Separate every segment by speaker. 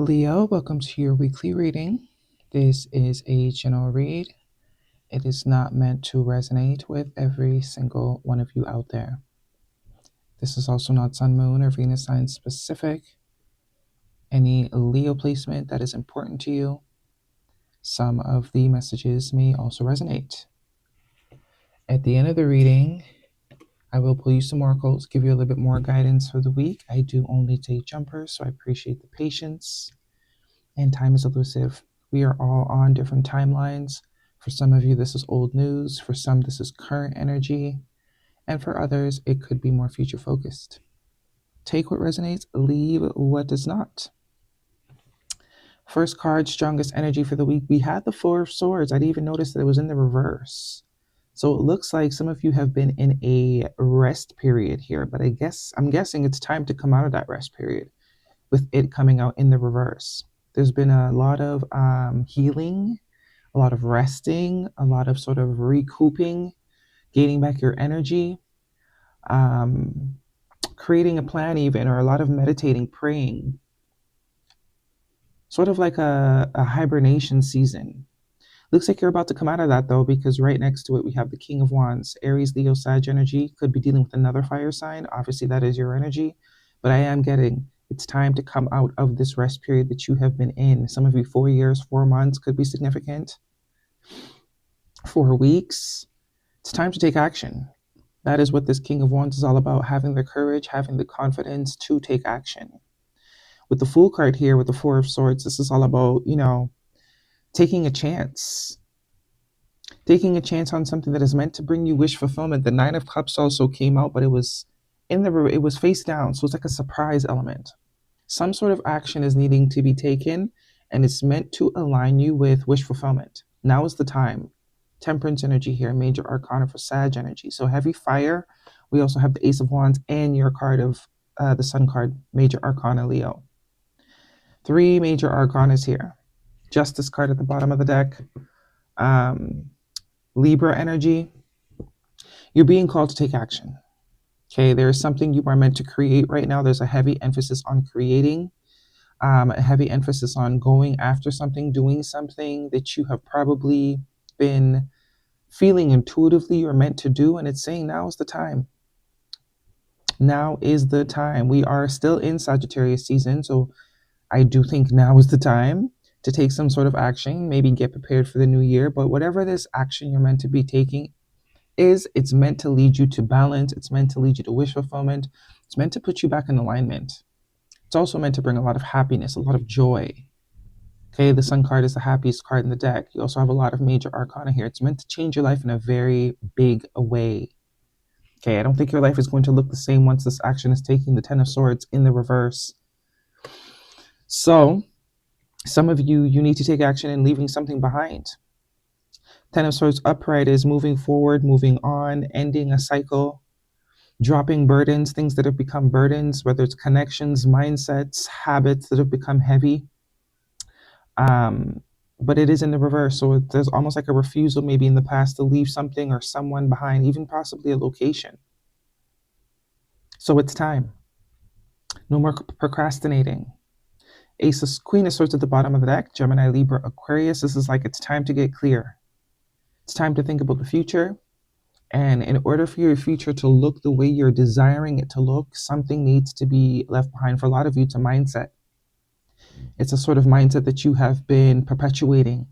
Speaker 1: Leo, welcome to your weekly reading. This is a general read. It is not meant to resonate with every single one of you out there. This is also not Sun, Moon, or Venus sign specific. Any Leo placement that is important to you, some of the messages may also resonate. At the end of the reading, I will pull you some oracles, give you a little bit more guidance for the week. I do only take jumpers, so I appreciate the patience. And time is elusive. We are all on different timelines. For some of you, this is old news. For some, this is current energy. And for others, it could be more future focused. Take what resonates, leave what does not. First card, strongest energy for the week. We had the Four of Swords. I didn't even notice that it was in the reverse. So it looks like some of you have been in a rest period here, but I'm guessing it's time to come out of that rest period with it coming out in the reverse. There's been a lot of healing, a lot of resting, a lot of sort of recouping, gaining back your energy, creating a plan even, or a lot of meditating, praying. Sort of like a hibernation season. Looks like you're about to come out of that though, because right next to it we have the King of Wands. Aries, Leo, Sag energy. Could be dealing with another fire sign. Obviously that is your energy. But I am getting it's time to come out of this rest period that you have been in. Some of you 4 years, 4 months could be significant. 4 weeks. It's time to take action. That is what this King of Wands is all about. Having the courage, having the confidence to take action. With the Fool card here, with the Four of Swords, this is all about, taking a chance. Taking a chance on something that is meant to bring you wish fulfillment. The Nine of Cups also came out, but it was face down, so it's like a surprise element. Some sort of action is needing to be taken, and it's meant to align you with wish fulfillment. Now is the time. Temperance energy here, major arcana for Sag energy. So heavy fire. We also have the Ace of Wands and your card of the Sun card, major arcana Leo. 3 major arcanas here. Justice card at the bottom of the deck. Libra energy. You're being called to take action. Okay, there is something you are meant to create right now. There's a heavy emphasis on creating, a heavy emphasis on going after something, doing something that you have probably been feeling intuitively you're meant to do. And it's saying now is the time. Now is the time. We are still in Sagittarius season, so I do think now is the time to take some sort of action, maybe get prepared for the new year. But whatever this action you're meant to be taking is, it's meant to lead you to balance. It's meant to lead you to wish fulfillment. It's meant to put you back in alignment. It's also meant to bring a lot of happiness, a lot of joy. Okay, the Sun card is the happiest card in the deck. You also have a lot of major arcana here. It's meant to change your life in a very big way. Okay, I don't think your life is going to look the same once this action is taking. The Ten of Swords in the reverse. So some of you need to take action and leaving something behind. Ten of Swords upright is moving forward, moving on, ending a cycle, dropping burdens, things that have become burdens, whether it's connections, mindsets, habits that have become heavy. But it is in the reverse. So there's almost like a refusal maybe in the past to leave something or someone behind, even possibly a location. So it's time. No more procrastinating. Queen of Swords at the bottom of the deck, Gemini, Libra, Aquarius. This is like it's time to get clear. It's time to think about the future. And in order for your future to look the way you're desiring it to look, something needs to be left behind. For a lot of you, it's a mindset. It's a sort of mindset that you have been perpetuating,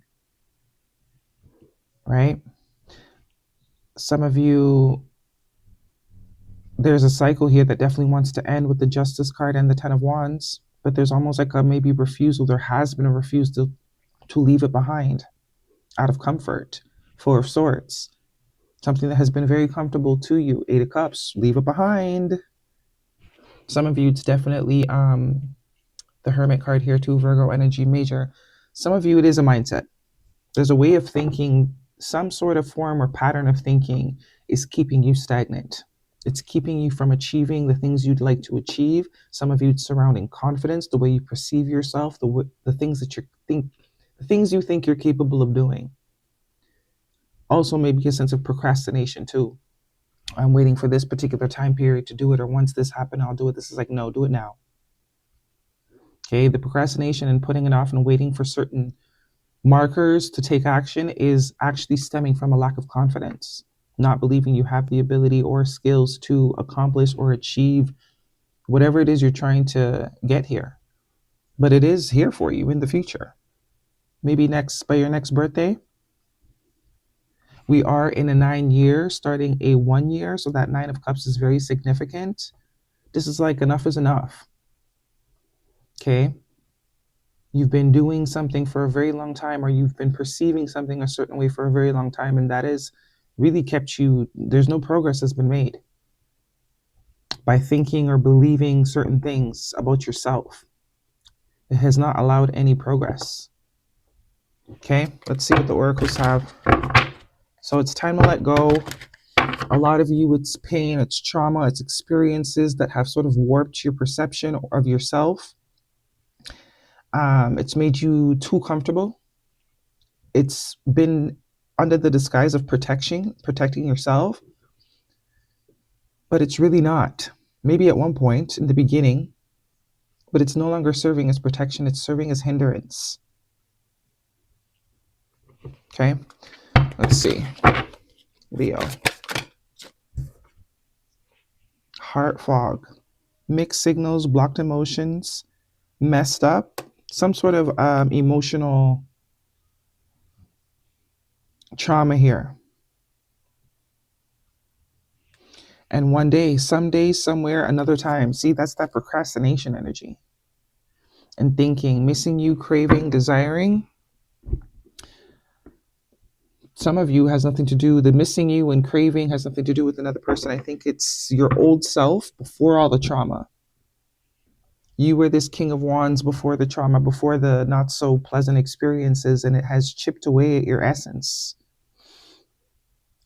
Speaker 1: right? Some of you, there's a cycle here that definitely wants to end with the Justice card and the Ten of Wands, but there's almost like a maybe refusal. There has been a refusal to leave it behind out of comfort. Four of Swords, something that has been very comfortable to you. 8 of Cups, leave it behind. Some of you, it's definitely the Hermit card here too, Virgo energy major. Some of you, it is a mindset. There's a way of thinking, some sort of form or pattern of thinking is keeping you stagnant. It's keeping you from achieving the things you'd like to achieve. Some of you, it's surrounding confidence, the way you perceive yourself, the things that the things you think you're capable of doing. Also, maybe a sense of procrastination too. I'm waiting for this particular time period to do it, or once this happened, I'll do it. This is like, no, do it now. Okay, the procrastination and putting it off and waiting for certain markers to take action is actually stemming from a lack of confidence, not believing you have the ability or skills to accomplish or achieve whatever it is you're trying to get here. But it is here for you in the future. Maybe by your next birthday. We are in a 9 year, starting a 1 year. So that 9 of Cups is very significant. This is like enough is enough. Okay. You've been doing something for a very long time, or you've been perceiving something a certain way for a very long time, and that has really kept you, there's no progress has been made by thinking or believing certain things about yourself. It has not allowed any progress. Okay, let's see what the oracles have. So it's time to let go. A lot of you, it's pain, it's trauma, it's experiences that have sort of warped your perception of yourself. It's made you too comfortable. It's been under the disguise of protecting yourself, but it's really not. Maybe at one point in the beginning, but it's no longer serving as protection, it's serving as hindrance. Okay, let's see. Leo. Heart fog, mixed signals, blocked emotions, messed up, some sort of emotional trauma here. And one day, someday, somewhere, another time. See, that's that procrastination energy. And thinking, missing you, craving, desiring. Some of you has nothing to do, the missing you and craving has nothing to do with another person. I think it's your old self before all the trauma. You were this King of Wands before the trauma, before the not so pleasant experiences, and it has chipped away at your essence.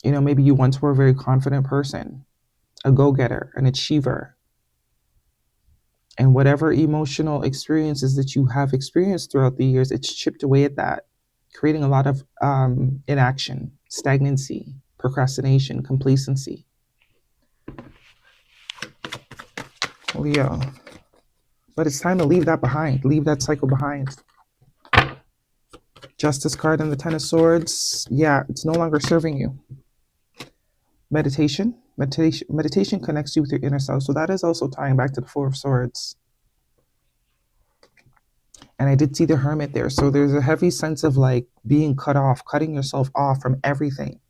Speaker 1: You know, maybe you once were a very confident person, a go-getter, an achiever. And whatever emotional experiences that you have experienced throughout the years, it's chipped away at that, creating a lot of inaction, stagnancy, procrastination, complacency. Leo. But it's time to leave that behind, leave that cycle behind. Justice card and the Ten of Swords. Yeah, it's no longer serving you. Meditation connects you with your inner self. So that is also tying back to the Four of Swords. And I did see the Hermit there. So there's a heavy sense of like being cut off, cutting yourself off from everything.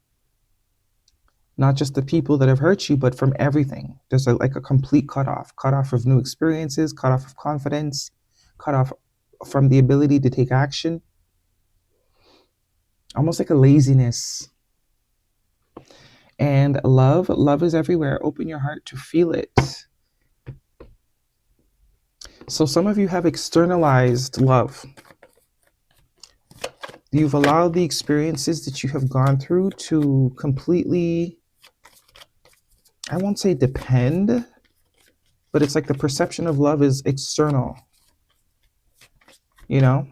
Speaker 1: Not just the people that have hurt you, but from everything. There's like a complete cut off of new experiences, cut off of confidence, cut off from the ability to take action. Almost like a laziness. And love is everywhere. Open your heart to feel it. So some of you have externalized love. You've allowed the experiences that you have gone through to completely, I won't say depend, but it's like the perception of love is external. You know,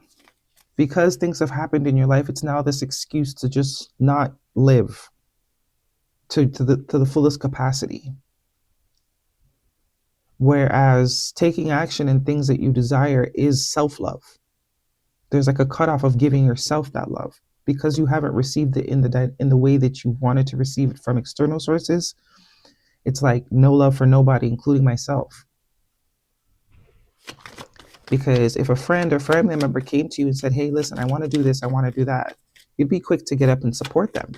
Speaker 1: because things have happened in your life, it's now this excuse to just not live to the fullest capacity. Whereas taking action in things that you desire is self-love. There's like a cutoff of giving yourself that love because you haven't received it in the way that you wanted to receive it from external sources. It's like no love for nobody, including myself. Because if a friend or family member came to you and said, hey, listen, I want to do this, I want to do that, you'd be quick to get up and support them.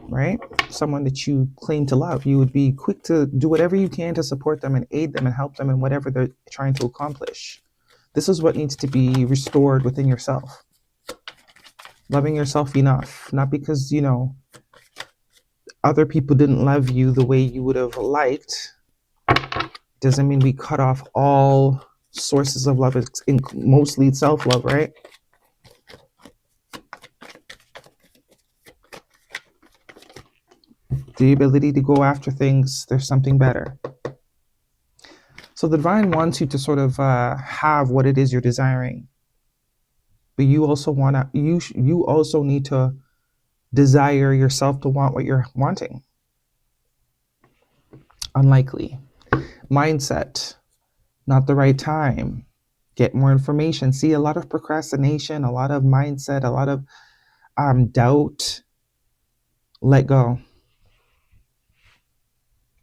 Speaker 1: Right? Someone that you claim to love, you would be quick to do whatever you can to support them and aid them and help them in whatever they're trying to accomplish. This is what needs to be restored within yourself. Loving yourself enough, not because, you know, other people didn't love you the way you would have liked. Doesn't mean we cut off all sources of love. It's mostly self-love, right? The ability to go after things, there's something better. So the divine wants you to sort of have what it is you're desiring. But you also you also need to desire yourself to want what you're wanting. Unlikely. Mindset. not the right time. Get more information. See, a lot of procrastination, a lot of mindset, a lot of doubt. Let go.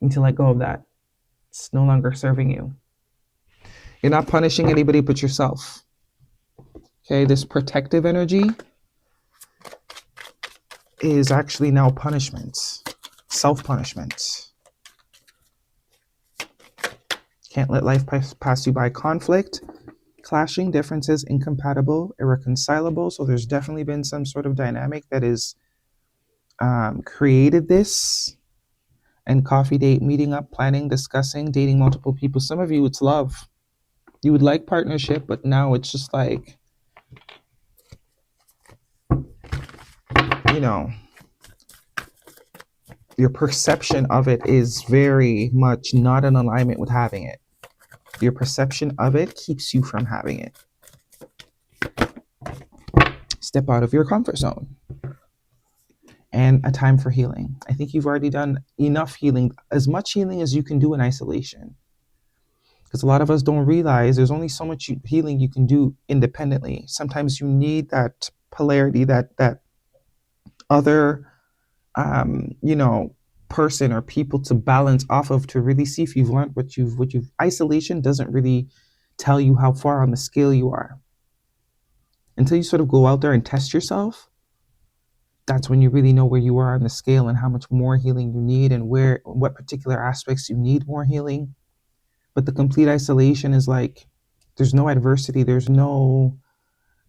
Speaker 1: You need to let go of that. It's no longer serving you. You're not punishing anybody but yourself. Okay, this protective energy is actually now punishment, self-punishment. Can't let life pass you by. Conflict, clashing, differences, incompatible, irreconcilable. So there's definitely been some sort of dynamic that is created this. And coffee date, meeting up, planning, discussing, dating multiple people. Some of you, it's love. You would like partnership, but now it's just like, you know, your perception of it is very much not in alignment with having it. Your perception of it keeps you from having it. Step out of your comfort zone. And a time for healing. I think you've already done enough healing, as much healing as you can do in isolation. Because a lot of us don't realize there's only so much healing you can do independently. Sometimes you need that polarity, that other, person or people to balance off of, to really see if you've learned what you've. Isolation doesn't really tell you how far on the scale you are. Until you sort of go out there and test yourself, that's when you really know where you are on the scale and how much more healing you need and what particular aspects you need more healing. But the complete isolation is like, there's no adversity, there's no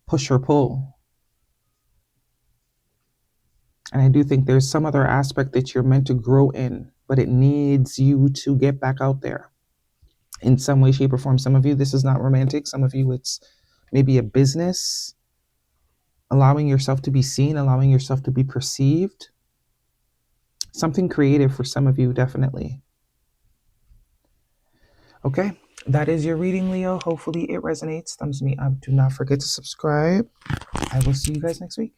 Speaker 1: push or pull. And I do think there's some other aspect that you're meant to grow in, but it needs you to get back out there in some way, shape, or form. Some of you, this is not romantic. Some of you, it's maybe a business, allowing yourself to be seen, allowing yourself to be perceived. Something creative for some of you, definitely. Okay, that is your reading, Leo. Hopefully it resonates. Thumbs me up. Do not forget to subscribe. I will see you guys next week.